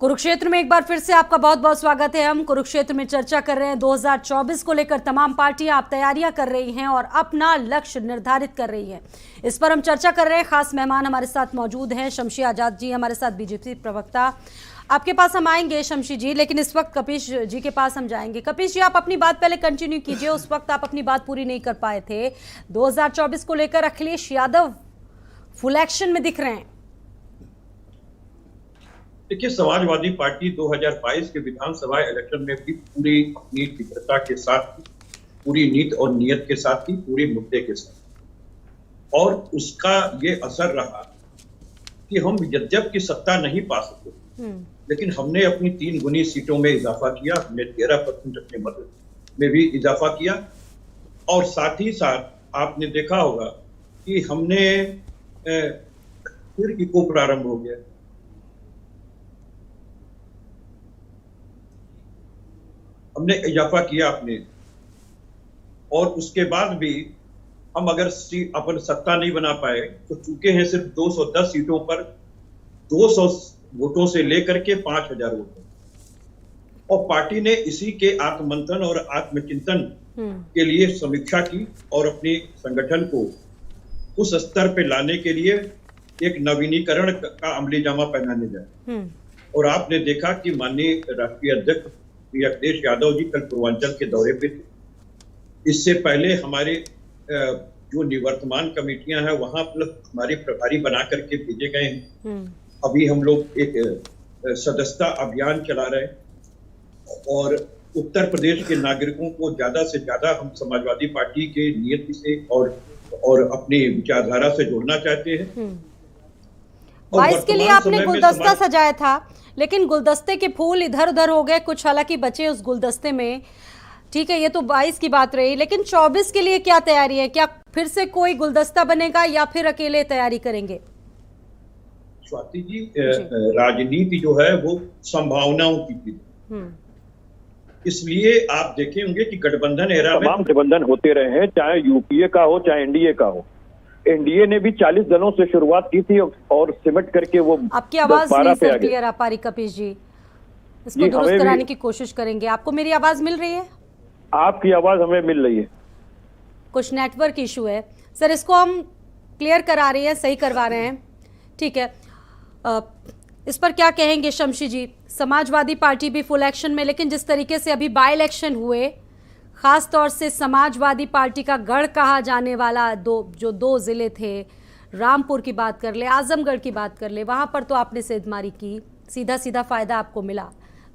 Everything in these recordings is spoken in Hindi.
कुरुक्षेत्र में एक बार फिर से आपका बहुत बहुत स्वागत है। हम कुरुक्षेत्र में चर्चा कर रहे हैं 2024 को लेकर। तमाम पार्टियां आप तैयारियां कर रही हैं और अपना लक्ष्य निर्धारित कर रही हैं। इस पर हम चर्चा कर रहे हैं। खास मेहमान हमारे साथ मौजूद हैं। शमशी आजाद जी हमारे साथ, बीजेपी प्रवक्ता। आपके पास हम आएंगे शमशी जी, लेकिन इस वक्त कपीश जी के पास हम जाएंगे। कपीश जी, आप अपनी बात पहले कंटिन्यू कीजिए। उस वक्त आप अपनी बात पूरी नहीं कर पाए थे। 2024 को लेकर अखिलेश यादव फुल एक्शन में दिख रहे हैं। देखिए, समाजवादी पार्टी 2022 के विधानसभा इलेक्शन में भी पूरी अपनी तीव्रता के साथ, पूरी नीत और नियत के साथ ही, पूरे मुद्दे के साथ, और उसका ये असर रहा कि हम यद्यपि सत्ता नहीं पा सके, लेकिन हमने अपनी 3 गुनी सीटों में इजाफा किया। हमने 13% अपने मत में भी इजाफा किया, और साथ ही साथ आपने देखा होगा कि हमने फिर इको प्रारंभ हो गया। हमने इजाफा किया अपने, और उसके बाद भी हम अगर अपन सत्ता नहीं बना पाए तो चुके हैं सिर्फ 210 सीटों पर 200 वोटों से लेकर के 5000 वोटों। और पार्टी ने इसी के आत्ममंथन और आत्मचिंतन के लिए समीक्षा की और अपने संगठन को उस स्तर पे लाने के लिए एक नवीनीकरण का अमली जामा पहनाने जाए। और आपने देखा कि माननीय राष्ट्रीय अध्यक्ष अखिलेश यादव जी कल पूर्वांचल के दौरे पे थे। इससे पहले हमारे जो निवर्तमान कमेटियां हैं वहां हमारे प्रभारी बना करके भेजे गए हैं। अभी हम लोग एक सदस्यता अभियान चला रहे हैं, और उत्तर प्रदेश के नागरिकों को ज्यादा से ज्यादा हम समाजवादी पार्टी के नियति से और अपनी विचारधारा से जोड़ना चाहते हैं। 22 के लिए आपने गुलदस्ता सजाया था, लेकिन गुलदस्ते के फूल इधर उधर हो गए, कुछ हालांकि बचे उस गुलदस्ते में। ठीक है, ये तो 22 की बात रही, लेकिन 24 के लिए क्या तैयारी है? क्या फिर से कोई गुलदस्ता बनेगा या फिर अकेले तैयारी करेंगे? स्वाति जी, राजनीति जो है वो संभावनाओं की चीज, इसलिए आप देखे होंगे कि गठबंधन एरा में तमाम गठबंधन होते रहे हैं, चाहे यूपीए का हो चाहे एनडीए का हो। एनडीए ने भी 40 दलों से शुरुआत की थी और सिमट करके वो आपकी आवाज नहीं सर क्लियर आ पा रही कपीश जी, इसको दुरुस्त कराने की कोशिश करेंगे। आपको मेरी आवाज मिल रही है? आपकी आवाज हमें मिल रही है। कुछ नेटवर्क इशू है सर, इसको हम क्लियर करा रहे हैं, सही करवा रहे हैं। ठीक है, इस पर क्या कहेंगे शमशी जी? समाजवादी पार्टी भी फुल एक्शन में, लेकिन जिस तरीके से अभी बाय इलेक्शन हुए, खास तौर से समाजवादी पार्टी का गढ़ कहा जाने वाला दो जिले थे, रामपुर की बात कर ले, आजमगढ़ की बात कर ले, वहां पर तो आपने सेंधमारी की, सीधा सीधा फायदा आपको मिला।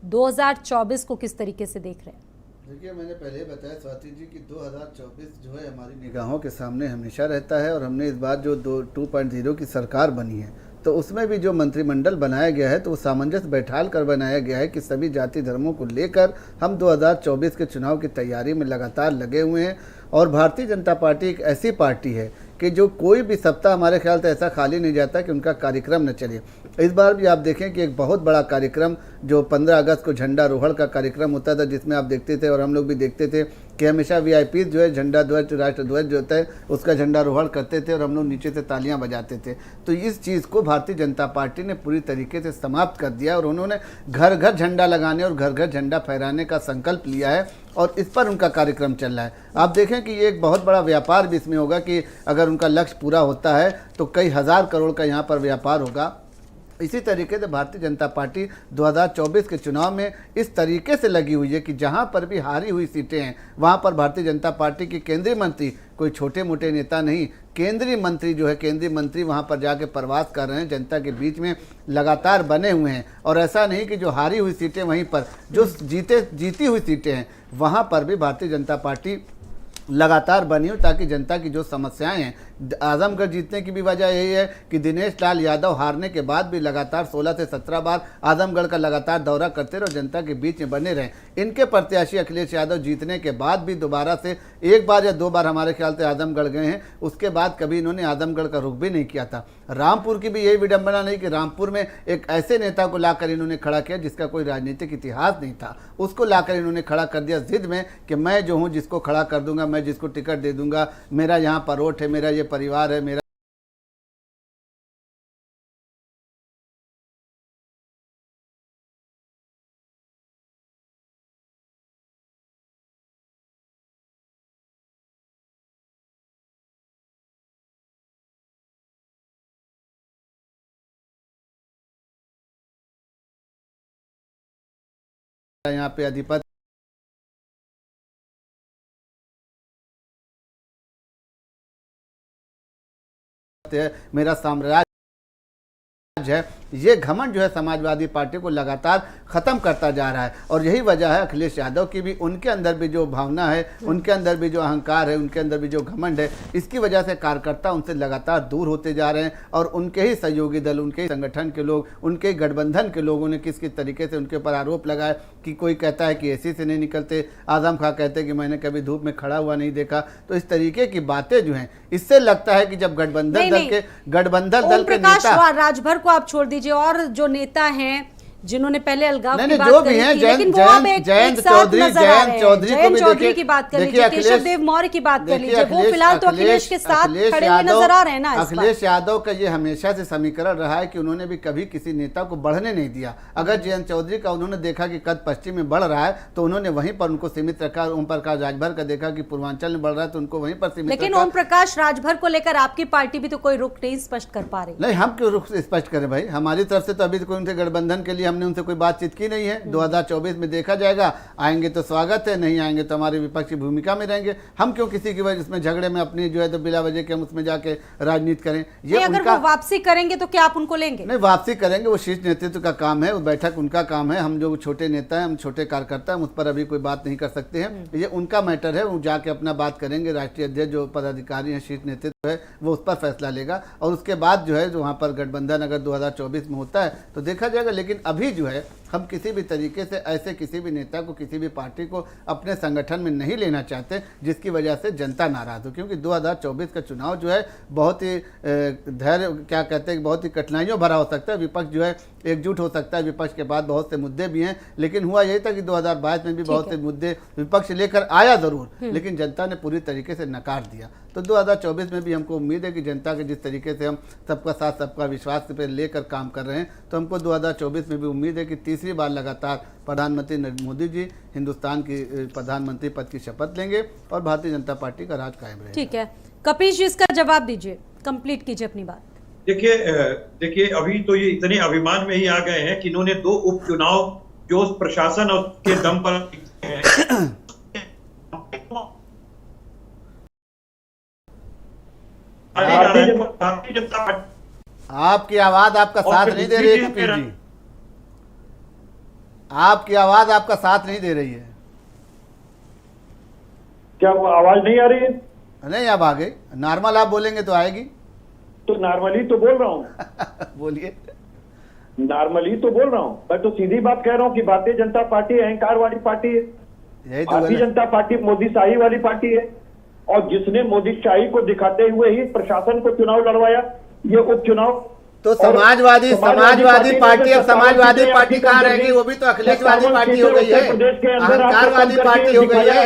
2024 को किस तरीके से देख रहे हैं? देखिए, मैंने पहले बताया स्वाति जी कि 2024 जो है हमारी निगाहों के सामने हमेशा रहता है, और हमने इस बार जो 2.0 की सरकार बनी है तो उसमें भी जो मंत्रिमंडल बनाया गया है तो वो सामंजस्य बैठाल कर बनाया गया है कि सभी जाति धर्मों को लेकर हम 2024 के चुनाव की तैयारी में लगातार लगे हुए हैं। और भारतीय जनता पार्टी एक ऐसी पार्टी है कि जो कोई भी सप्ताह हमारे ख्याल से ऐसा खाली नहीं जाता कि उनका कार्यक्रम न चले। इस बार भी आप देखें कि एक बहुत बड़ा कार्यक्रम जो 15 अगस्त को झंडारोहण का कार्यक्रम होता था, जिसमें आप देखते थे और हम लोग भी देखते थे कि हमेशा वीआईपी जो है झंडा ध्वज, राष्ट्र ध्वज जो होता है उसका झंडारोहण करते थे और हम लोग नीचे से तालियां बजाते थे। तो इस चीज़ को भारतीय जनता पार्टी ने पूरी तरीके से समाप्त कर दिया और उन्होंने घर घर झंडा लगाने और घर घर झंडा फहराने का संकल्प लिया है, और इस पर उनका कार्यक्रम चल रहा है। आप देखें कि ये एक बहुत बड़ा व्यापार भी इसमें होगा कि अगर उनका लक्ष्य पूरा होता है तो कई हज़ार करोड़ का यहाँ पर व्यापार होगा। इसी तरीके से भारतीय जनता पार्टी 2024 के चुनाव में इस तरीके से लगी हुई है कि जहां पर भी हारी हुई सीटें हैं वहां पर भारतीय जनता पार्टी के केंद्रीय मंत्री, कोई छोटे मोटे नेता नहीं, केंद्रीय मंत्री जो है, केंद्रीय मंत्री वहां पर जाके प्रवास कर रहे हैं, जनता के बीच में लगातार बने हुए हैं। और ऐसा नहीं कि जो हारी हुई सीटें वहीं पर, जो जीती हुई सीटें हैं वहां पर भी भारतीय जनता पार्टी लगातार बनी हो, ताकि जनता की जो समस्याएं हैं, आजमगढ़ जीतने की भी वजह यही है कि दिनेश लाल यादव हारने के बाद भी लगातार 16 से 17 बार आजमगढ़ का लगातार दौरा करते रहे और जनता के बीच में बने रहे। इनके प्रत्याशी अखिलेश यादव जीतने के बाद भी दोबारा से 1 बार या 2 बार हमारे ख्याल से आजमगढ़ गए हैं, उसके बाद कभी इन्होंने आजमगढ़ का रुख भी नहीं किया था। रामपुर की भी यही विडंबना नहीं कि रामपुर में एक ऐसे नेता को लाकर इन्होंने खड़ा किया जिसका कोई राजनीतिक इतिहास नहीं था, उसको लाकर इन्होंने खड़ा कर दिया जिद में कि मैं जो हूँ जिसको खड़ा कर दूंगा, मैं जिसको टिकट दे दूंगा, मेरा यहाँ परोठ है, मेरा ये परिवार है, मेरा यहाँ पे अधिपति है, मेरा साम्राज्य है, ये घमंड जो है समाजवादी पार्टी को लगातार खत्म करता जा रहा है। और यही वजह है अखिलेश यादव की भी, उनके अंदर भी जो भावना है, उनके अंदर भी जो अहंकार है, उनके अंदर भी जो घमंड है, इसकी वजह से कार्यकर्ता उनसे लगातार दूर होते जा रहे हैं। और उनके ही सहयोगी दल, उनके ही संगठन के लोग, उनके ही गठबंधन के लोगों ने किस किस तरीके से उनके ऊपर आरोप लगाए कि कोई कहता है कि एसी से नहीं निकलते, आजम खां कहते हैं कि मैंने कभी धूप में खड़ा हुआ नहीं देखा। तो इस तरीके की बातें जो हैं, इससे लगता है कि जब गठबंधन दल के नेता, राजभर को आप छोड़ दीजिए, और जो नेता हैं जिन्होंने पहले अलगाव की बात जो करी भी हैं, थी, लेकिन वो अब एक साथ नजर आ रहे हैं। जयंत चौधरी की बात कर लीजिए, केशव देव मौर्य की बात कर लीजिए, वो फिलहाल तो अखिलेश के साथ खड़े हुए नजर आ रहे हैं ना। अखिलेश यादव का ये हमेशा से समीकरण रहा है कि उन्होंने भी कभी किसी नेता को बढ़ने नहीं दिया। अगर जयंत चौधरी का उन्होंने देखा कि कद पश्चिम में बढ़ रहा है तो उन्होंने वहीं पर उनको सीमित रखा। ओम प्रकाश राजभर का देखा कि पूर्वांचल में बढ़ रहा है तो उनको वहीं पर सीमित रखा। लेकिन ओम प्रकाश राजभर को लेकर आपकी पार्टी भी तो कोई रुख नहीं स्पष्ट कर पा रही। नहीं, हम क्यों रुख स्पष्ट करें भाई? हमारी तरफ से तो अभी कोई उनसे गठबंधन के लिए हमने उनसे कोई बातचीत की नहीं है। 2024 में देखा जाएगा, आएंगे तो स्वागत है, नहीं आएंगे तो हमारी विपक्षी भूमिका में रहेंगे। हम क्यों किसी की वजह इसमें झगड़े में अपनी जो है तो बिला वजह के हम उसमें जाके राजनीति करें? ये अगर वो वापसी करेंगे तो क्या आप उनको लेंगे? नहीं, वापसी करेंगे, वो शीर्ष नेतृत्व का काम है, वो बैठक उनका काम है। हम जो छोटे नेता हैं, हम छोटे कार्यकर्ता हैं, उस पर अभी कोई बात नहीं कर सकते हैं। ये उनका मैटर है, वो जाके अपना बात करेंगे। राष्ट्रीय अध्यक्ष जो पदाधिकारी हैं, शीर्ष नेतृत्व है, वो उस पर फैसला लेगा। और उसके बाद जो है जो वहाँ पर गठबंधन अगर 2024 में होता है तो देखा जाएगा। लेकिन अभी जो है हम किसी भी तरीके से ऐसे किसी भी नेता को, किसी भी पार्टी को अपने संगठन में नहीं लेना चाहते जिसकी वजह से जनता नाराज हो। क्योंकि 2024 का चुनाव जो है बहुत ही धैर्य क्या कहते हैं, बहुत ही कठिनाइयों भरा हो सकता है। विपक्ष जो है एकजुट हो सकता है, विपक्ष के बाद बहुत से मुद्दे भी हैं। लेकिन हुआ यही था कि 2022 में भी बहुत से मुद्दे विपक्ष लेकर आया जरूर, लेकिन जनता ने पूरी तरीके से नकार दिया। तो 2024 में भी हमको उम्मीद है कि जनता के जिस तरीके से हम सबका साथ सबका विश्वास पे लेकर काम कर रहे हैं, तो हमको 2024 में भी उम्मीद है कि तीसरी बार लगातार प्रधानमंत्री नरेंद्र मोदी जी हिंदुस्तान की प्रधानमंत्री पद की शपथ लेंगे और भारतीय जनता पार्टी का राज कायम रहेगा। ठीक है, कपिश जी इसका जवाब दीजिए, कंप्लीट कीजिए अपनी बात। देखिए अभी तो ये इतने अभिमान में ही आ गए हैं कि इन्होंने 2 उपचुनाव जो प्रशासन के दम पर आपकी आवाज आपका साथ नहीं दे रही है कपिल जी, आपकी आवाज आपका साथ नहीं दे रही है। क्या वो आवाज नहीं आ रही है? नहीं, अब आ गई। नॉर्मल आप बोलेंगे तो आएगी। तो नॉर्मली तो बोल रहा हूँ। बोलिए। नॉर्मली तो बोल रहा हूँ, मैं तो सीधी बात कह रहा हूँ कि भारतीय जनता पार्टी अहंकार वाली पार्टी है। यही तो भारतीय जनता पार्टी मोदी शाही वाली पार्टी है, और जिसने मोदी शाही को दिखाते हुए ही प्रशासन को चुनाव लड़वाया, ये उपचुनाव। तो समाजवादी पार्टी, अब समाजवादी पार्टी कहाँ रहेगी? वो भी तो अखिलेशवादी पार्टी हो गई है, अहंकारवादी पार्टी हो गई है,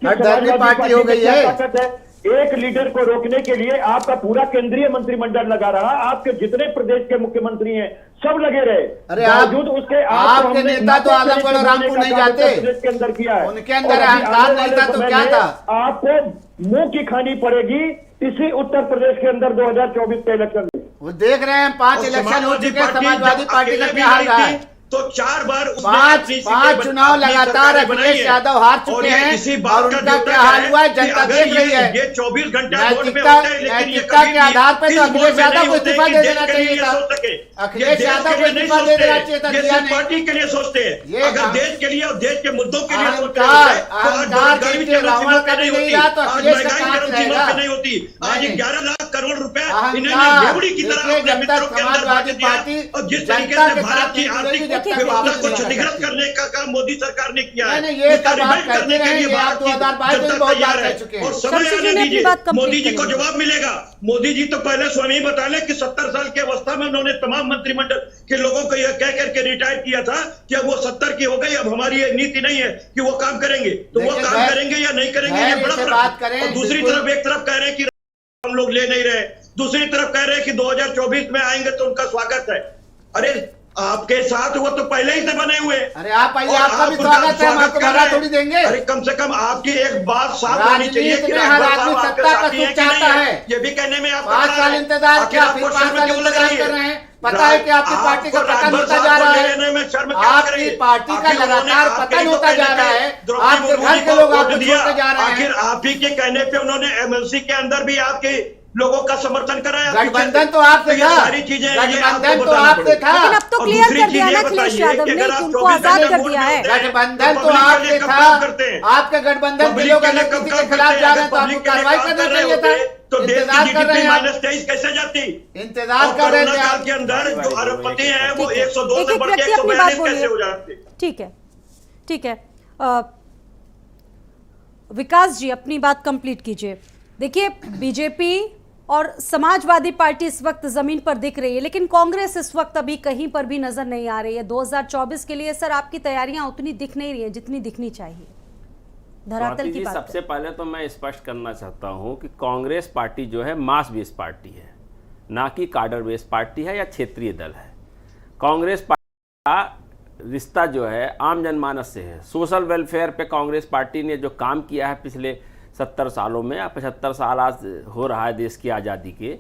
हठधर्मी पार्टी हो गई है। एक लीडर को रोकने के लिए आपका पूरा केंद्रीय मंत्रिमंडल लगा रहा, आपके जितने प्रदेश के मुख्यमंत्री हैं सब लगे रहे। अरे उसके आपके नेता तो आजमगढ़ और रामपुर नहीं जाते, प्रदेश के अंदर किया है, उनके अंदर अहंकार नहीं था तो क्या था? आपको मुंह की खानी पड़ेगी इसी उत्तर प्रदेश के अंदर 2024 के इलेक्शन में। वो देख रहे हैं 5 इलेक्शन हो चुके हैं, समाजवादी पार्टी का क्या हाल रहा है? तो 4 बार पांच चुनाव लगातार अखिलेश यादव हार चुके हैं और उनका क्या हाल हुआ है जनता देख रही है। ये 24 घंटा नैतिकता के आधार पर तो अखिलेश यादव को इस्तीफा दे देना चाहिए था। अखिलेश यादव को इस्तीफा दे देना चाहिए था, दिया नहीं। पार्टी के लिए सोचते हैं, अगर देश के लिए और देश के मुद्दों के लिए नहीं होती। आज 11 लाख करोड़ रुपए की तरह समाजवादी पार्टी और जिस तरीके से भारत की आर्थिक व्यवस्था को क्षतिग्रस्त करने का काम मोदी सरकार ने किया है, ये सब बात करने के लिए आप 2022 में बहुत बात कर चुके हैं। और समय आने दीजिए, मोदी जी को जवाब मिलेगा। मोदी जी तो पहले स्वयं ही बता लें कि 70 साल की अवस्था में उन्होंने तमाम मंत्रिमंडल के लोगों को यह कह करके रिटायर किया था कि अब वो 70 की हो गई, अब हमारी ये नीति नहीं है कि वो काम करेंगे। तो वो काम करेंगे या नहीं करेंगे, ये बड़ा फर्क है। और दूसरी तरफ एक तरफ कह रहे हैं कि हम लोग ले नहीं रहे, दूसरी तरफ कह रहे हैं कि 2024 में आएंगे तो उनका स्वागत है। अरे आपके साथ वो तो पहले ही से बने हुए। अरे आप आइए, और आपका भी आप स्वागत है, हम आपको कर भगा रहे हैं। थोड़ी देंगे। अरे कम से कम आपकी एक बात साफ होनी चाहिए राजनीति कि में हर राघव आदमी साहब आपके सत्ता का साथी हैं सुख कि नहीं चाहता है, है। ये भी कहने में आप 5 साल इंतजार किया, फिर 5 साल इंतजार कर रहे हैं। पता है कि आपकी पार्टी का पतन होता जा रहा है, आपकी पार्टी का लगातार पतन होता जा रहा है, आपके घर के लोग आपको छोड़ के जा रहे हैं। आखिर आप ही के कहने पे उन्होंने एमएलसी के अंदर भी आपके लोगों का समर्थन कराया। गठबंधन तो आपसे था, सारी चीजें गठबंधन तो आपसे था, लेकिन अब तो क्लियर कर दिया ना अखिलेश यादव ने कि उनको आजाद कर दिया है। गठबंधन तो आपसे था, आपके गठबंधन के लोग अगर किसी के खिलाफ जा रहे हैं तो आपको कार्रवाई करना चाहिए था। तो देश इंतजार की कर रहे जीडीपी हैं, -23 कैसे जाती? इंतजार कर रहे कोरोना काल थे। के अंदर जो अरबपति हैं वो 102 एक से एक बढ़ के व्यक्ति अपनी 142 बात कैसे हो बोलिए। जाते? ठीक है, ठीक है। विकास जी अपनी बात कंप्लीट कीजिए। देखिए, बीजेपी और समाजवादी पार्टी इस वक्त जमीन पर दिख रही है, लेकिन कांग्रेस इस वक्त अभी कहीं पर भी नजर नहीं आ रही है। 2024 के लिए सर आपकी तैयारियां उतनी दिख नहीं रही है जितनी दिखनी चाहिए। धरातल की बात सबसे पहले तो मैं स्पष्ट करना चाहता हूं कि कांग्रेस पार्टी जो है मास बेस पार्टी है, ना कि कार्डर बेस पार्टी है या क्षेत्रीय दल है। कांग्रेस पार्टी का रिश्ता जो है आम जनमानस से है। सोशल वेलफेयर पे कांग्रेस पार्टी ने जो काम किया है पिछले 70 सालों में या 75 साल आज हो रहा है देश की आज़ादी के,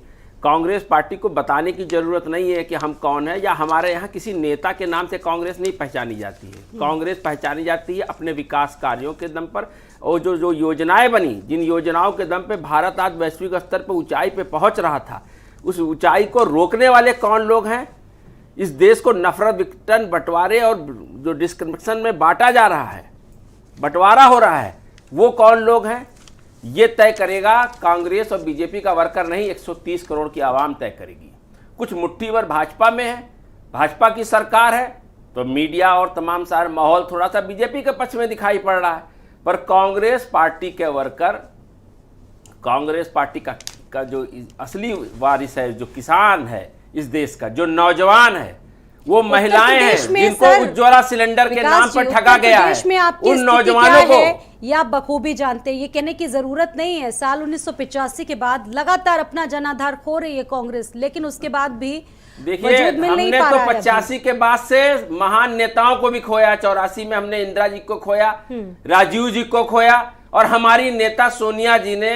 कांग्रेस पार्टी को बताने की ज़रूरत नहीं है कि हम कौन है, या हमारे यहाँ किसी नेता के नाम से कांग्रेस नहीं पहचानी जाती है। कांग्रेस पहचानी जाती है अपने विकास कार्यों के दम पर, और जो योजनाएं बनी, जिन योजनाओं के दम पे भारत आज वैश्विक स्तर पर ऊंचाई पे पहुंच रहा था, उस ऊंचाई को रोकने वाले कौन लोग हैं? इस देश को नफरत, विघटन, बंटवारे और जो डिस्क्रिमिनेशन में बांटा जा रहा है, बंटवारा हो रहा है, वो कौन लोग हैं? ये तय करेगा कांग्रेस और बीजेपी का वर्कर नहीं, 130 करोड़ की आवाम तय करेगी। कुछ मुट्ठी भर भाजपा में है, भाजपा की सरकार है, तो मीडिया और तमाम सारा माहौल थोड़ा सा बीजेपी के पक्ष में दिखाई पड़ रहा है। पर कांग्रेस पार्टी के वर्कर, कांग्रेस पार्टी का जो असली वारिस है, जो किसान है इस देश का, जो नौजवान है, वो महिलाएं हैं जिनको उज्ज्वला सिलेंडर के नाम पर ठगा गया है, उन नौजवानों को या बखूबी जानते हैं। ये कहने की जरूरत नहीं है। साल 1985 के बाद लगातार अपना जनाधार खो रही है कांग्रेस, लेकिन उसके बाद भी देखिए हमने तो 85 के बाद से महान नेताओं को भी खोया। 84 में हमने इंदिरा जी को खोया, राजीव जी को खोया, और हमारी नेता सोनिया जी ने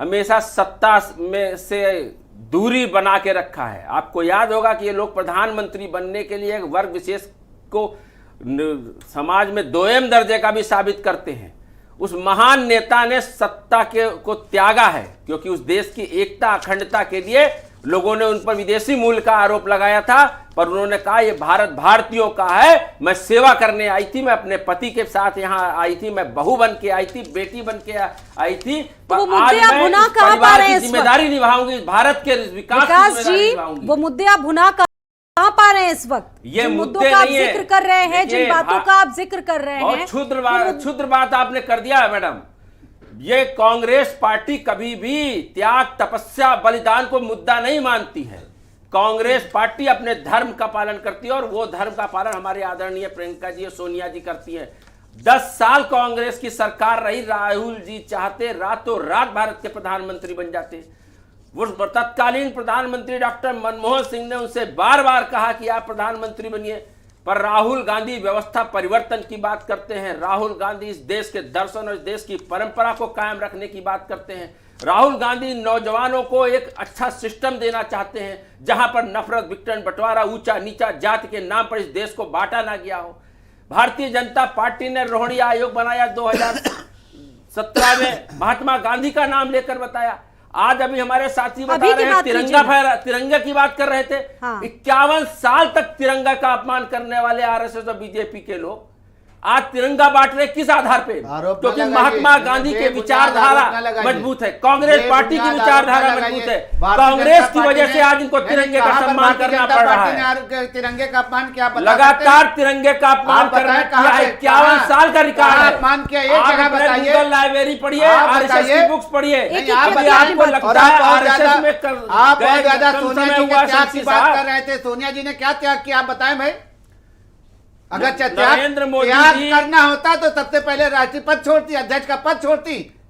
हमेशा सत्ता में से दूरी बना के रखा है। आपको याद होगा कि ये लोग प्रधानमंत्री बनने के लिए एक वर्ग विशेष को समाज में दोयम दर्जे का भी साबित करते हैं। उस महान नेता ने सत्ता को त्यागा है, क्योंकि उस देश की एकता, अखंडता के लिए लोगों ने उन पर विदेशी मूल का आरोप लगाया था, पर उन्होंने कहा ये भारत भारतीयों का है, मैं सेवा करने आई थी, मैं अपने पति के साथ यहाँ आई थी, मैं बहू बन के आई थी, बेटी बन के आई थी, पर आज मैं परिवार की जिम्मेदारी निभाऊंगी, भारत के विकास की जिम्मेदारी निभाऊंगी। वो मुद्दे आप भुना कहाँ पा रहे हैं इस वक्त? ये मुद्दों का आप जिक्र कर रहे हैं, जिन बातों का आप जिक्र कर रहे हैं, क्षुद्र बात आपने कर दिया है मैडम। ये कांग्रेस पार्टी कभी भी त्याग, तपस्या, बलिदान को मुद्दा नहीं मानती है। कांग्रेस पार्टी अपने धर्म का पालन करती है, और वो धर्म का पालन हमारे आदरणीय प्रियंका जी और सोनिया जी करती हैं। 10 साल कांग्रेस की सरकार रही, राहुल जी चाहते रातों रात भारत के प्रधानमंत्री बन जाते। वो तत्कालीन प्रधानमंत्री डॉक्टर मनमोहन सिंह ने उनसे बार बार कहा कि आप प्रधानमंत्री बनिए, पर राहुल गांधी व्यवस्था परिवर्तन की बात करते हैं। राहुल गांधी इस देश के दर्शन और इस देश की परंपरा को कायम रखने की बात करते हैं। राहुल गांधी नौजवानों को एक अच्छा सिस्टम देना चाहते हैं, जहां पर नफरत, विघटन, बंटवारा, ऊंचा नीचा जाति के नाम पर इस देश को बांटा ना गया हो। भारतीय जनता पार्टी ने रोहिणी आयोग बनाया 2017 में, महात्मा गांधी का नाम लेकर बताया। आज अभी हमारे साथी बता रहे हैं तिरंगा की बात कर रहे थे। 51 साल तक तिरंगा का अपमान करने वाले आरएसएस और बीजेपी के लोग आज तिरंगा बांट रहे किस आधार पे? क्योंकि महात्मा गांधी के विचारधारा मजबूत है, कांग्रेस पार्टी की विचारधारा मजबूत है। कांग्रेस की वजह से आज इनको तिरंगे का सम्मान करना पड़ रहा है। तिरंगे का अपमान क्या? लगातार तिरंगे का अपमान कर रहे हैं। 51 साल का रिकॉर्ड है। अपमान किया, एक जगह बताइए। गूगल लाइब्रेरी पढ़िए, आरएसएस की बुक्स पढ़िए। आपको लगता है आरएसएस में आप बहुत ज्यादा सोनिया जी के त्याग की बात कर रहे थे। सोनिया जी ने क्या त्याग किया आप बताएं भाई। अगर त्याग करना होता तो सबसे पहले राष्ट्रीय पद छोड़ती, अध्यक्ष का पद छोड़ती,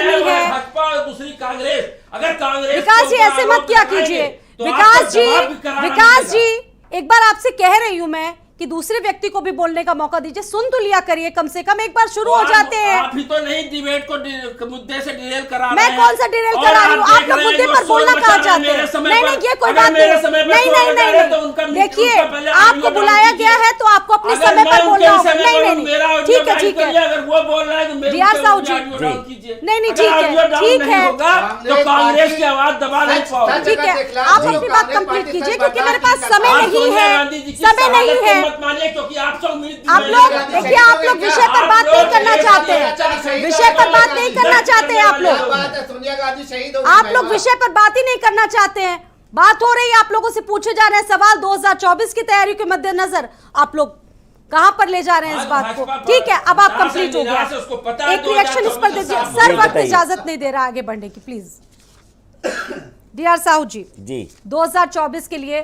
करनी है। भाजपा और दूसरी कांग्रेस, अगर कांग्रेस विकास जी ऐसे मत क्या कीजिए। विकास जी एक बार आपसे कह रही हूं मैं कि दूसरे व्यक्ति को भी बोलने का मौका दीजिए, सुन तो लिया करिए, कम से कम एक बार शुरू हो जाते हैं। आप ही तो नहीं डिबेट को मुद्दे से डिरेल करा रहे मैं हैं। कौन सा डिरेल और करा रही हूँ? आप देख लोग रहे हैं मुद्दे जो पर बोलना शोर कहाँ मचा रहे हैं चाहते मेरे हैं? समय नहीं पर। नहीं, ये कोई अगर बात मेरे नहीं। समय पर नहीं शोर नहीं मचा नहीं रहे हैं तो नहीं, उनका देखिए उनका पहले आपको ऑडियो बुलाया डाउन गया कीजिए। है तो आपको अपने अगर समय मैं पर उनके बोलना होगा। समय नहीं पर नहीं मेरा नहीं, ऑडियो ठीक है डाउन ठीक करिए, है। अगर वो बोल रहे हैं तो मेरे रियाज ऊपर साहू जी, ऑडियो डाउन कीजिए। नहीं नहीं, अगर ठीक है, ऑडियो डाउन ठीक नहीं है। होगा तो कांग्रेस की आवाज दबा नहीं पाओगे। ठीक है, आप अपनी बात कंप्लीट कीजिए क्योंकि मेरे पास समय आप नहीं सोनिया है, गांधी जी की समय नहीं शहादत को है। मत मानिए क्योंकि आपसे उम्मीद आप लोग देखिए, आप लोग विषय पर बात नहीं करना चाहते हैं, विषय पर बात नहीं करना चाहते हैं आप लोग। सोनिया गांधी शहीद हो आप लोग विषय पर बात ही नहीं करना चाहते हैं। बात हो रही है, आप लोगों से पूछे जा रहे हैं सवाल 2024 की तैयारी के मद्देनजर आप लोग कहां पर ले जा रहे हैं इस बात को। ठीक है, अब आप कंप्लीट हो गया, एक रिएक्शन इस पर दीजिए सर। वक्त इजाजत नहीं दे रहा आगे बढ़ने की, प्लीज। डीआर साहू जी, 2024 के लिए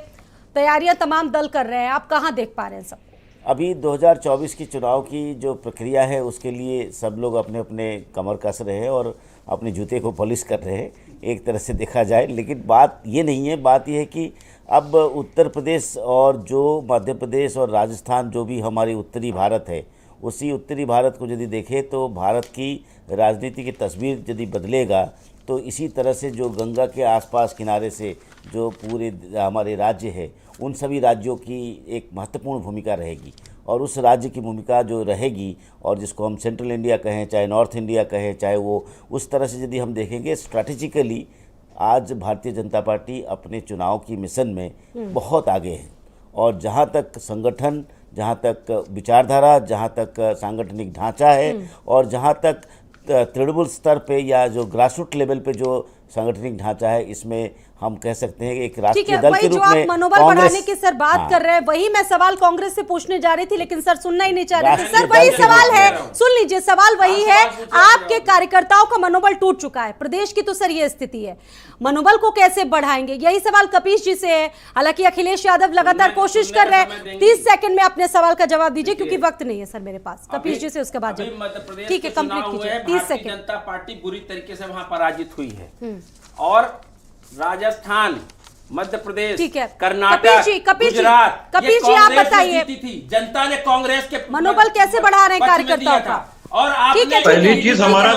तैयारियां तमाम दल कर रहे हैं, आप कहां देख पा रहे हैं सब? अभी 2024 की चुनाव की जो प्रक्रिया है उसके लिए सब लोग अपने अपने कमर कस रहे हैं और अपने जूते को पॉलिश कर रहे हैं, एक तरह से देखा जाए। लेकिन बात ये नहीं है, बात ये है कि अब उत्तर प्रदेश और जो मध्य प्रदेश और राजस्थान जो भी हमारी उत्तरी भारत है, उसी उत्तरी भारत को यदि देखें तो भारत की राजनीति की तस्वीर यदि बदलेगा तो इसी तरह से जो गंगा के आसपास किनारे से जो पूरे हमारे राज्य है उन सभी राज्यों की एक महत्वपूर्ण भूमिका रहेगी। और उस राज्य की भूमिका जो रहेगी और जिसको हम सेंट्रल इंडिया कहें चाहे नॉर्थ इंडिया कहें, चाहे वो उस तरह से यदि हम देखेंगे स्ट्रैटेजिकली आज भारतीय जनता पार्टी अपने चुनाव की मिशन में बहुत आगे है। और जहाँ तक संगठन, जहाँ तक विचारधारा, जहाँ तक सांगठनिक ढांचा है और जहाँ तक तृणमूल स्तर पे या जो ग्रासरूट लेवल पे जो सांगठनिक ढांचा है, इसमें हम कह सकते हैं कि एक राष्ट्रीय दल के रूप में आप मनोबल बढ़ाने की सर बात कर रहे हैं, वही मैं सवाल कांग्रेस से पूछने जा रही थी लेकिन सर सुनना ही नहीं चाह रहे थे। सर वही सवाल है, सुन लीजिए, सवाल वही है। आपके कार्यकर्ताओं का मनोबल टूट चुका है, प्रदेश की तो सर ये स्थिति है, मनोबल को कैसे बढ़ाएंगे, यही सवाल कपीश जी से है। हालांकि अखिलेश यादव लगातार कोशिश कर रहे हैं। 30 सेकंड में अपने सवाल का जवाब दीजिए क्योंकि वक्त नहीं है सर मेरे पास। कपीश जी से उसके बाद ठीक है, कंप्लीट कीजिए, 30 सेकंड। जनता पार्टी बुरी तरीके से वहां पराजित हुई है और राजस्थान, मध्य प्रदेश, कर्नाटक, गुजरात, कपीश जी आप बताइए, जनता ने कांग्रेस के मनोबल कैसे बढ़ा रहे हैं कार्यकर्ताओं का? और आपने पहली चीज हमारा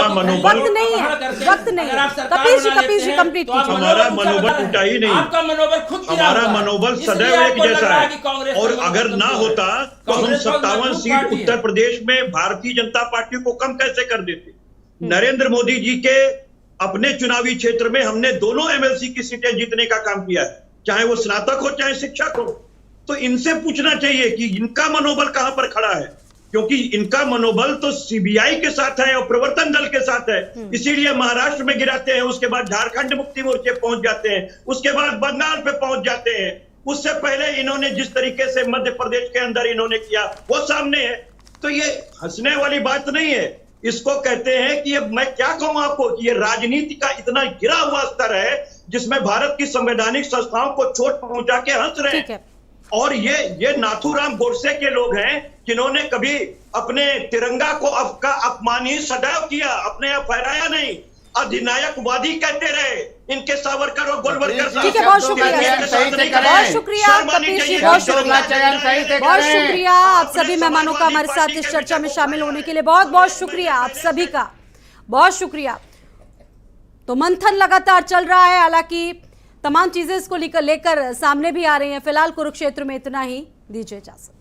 मनोबल नहीं है, वक्त नहीं है। कपीश जी कंप्लीट कीजिए। हमारा मनोबल टूटा ही नहीं, आपका मनोबल खुद हमारा मनोबल सदैव एक जैसा है। और अगर ना होता तो हम 57 सीट उत्तर प्रदेश में भारतीय जनता पार्टी को कम कैसे कर देते। नरेंद्र मोदी जी के अपने चुनावी क्षेत्र में हमने दोनों एमएलसी की सीटें जीतने का काम किया है, चाहे वो स्नातक हो चाहे शिक्षक हो। तो इनसे पूछना चाहिए कि इनका मनोबल कहां पर खड़ा है, क्योंकि इनका मनोबल तो सीबीआई के साथ है और प्रवर्तन दल के साथ है। इसीलिए महाराष्ट्र में गिराते हैं, उसके बाद झारखंड मुक्ति मोर्चे पहुंच जाते हैं, उसके बाद बंगाल पे पहुंच जाते हैं। उससे पहले इन्होंने जिस तरीके से मध्य प्रदेश के अंदर इन्होंने किया वो सामने है। तो ये हंसने वाली बात नहीं है, इसको कहते हैं कि अब मैं क्या कहूं आपको कि ये राजनीति का इतना गिरा हुआ स्तर है जिसमें भारत की संवैधानिक संस्थाओं को चोट पहुंचा के हंस रहे हैं। और ये नाथूराम गोडसे के लोग हैं जिन्होंने कभी अपने तिरंगा को अपमान ही सदैव किया, अपने आप फहराया नहीं, अधिनायकवादी कहते रहे। इनके सावरकर और गोलवलकर, ठीक है, बहुत शुक्रिया, बहुत शुक्रिया कपीश जी, बहुत शुक्रिया आप सभी मेहमानों का हमारे साथ इस चर्चा में शामिल होने के लिए। बहुत बहुत शुक्रिया आप सभी का, बहुत शुक्रिया। तो मंथन लगातार चल रहा है, हालांकि तमाम चीजें इसको लेकर सामने भी आ रही हैं। फिलहाल कुरुक्षेत्र में इतना ही, दीजिए इजाजत।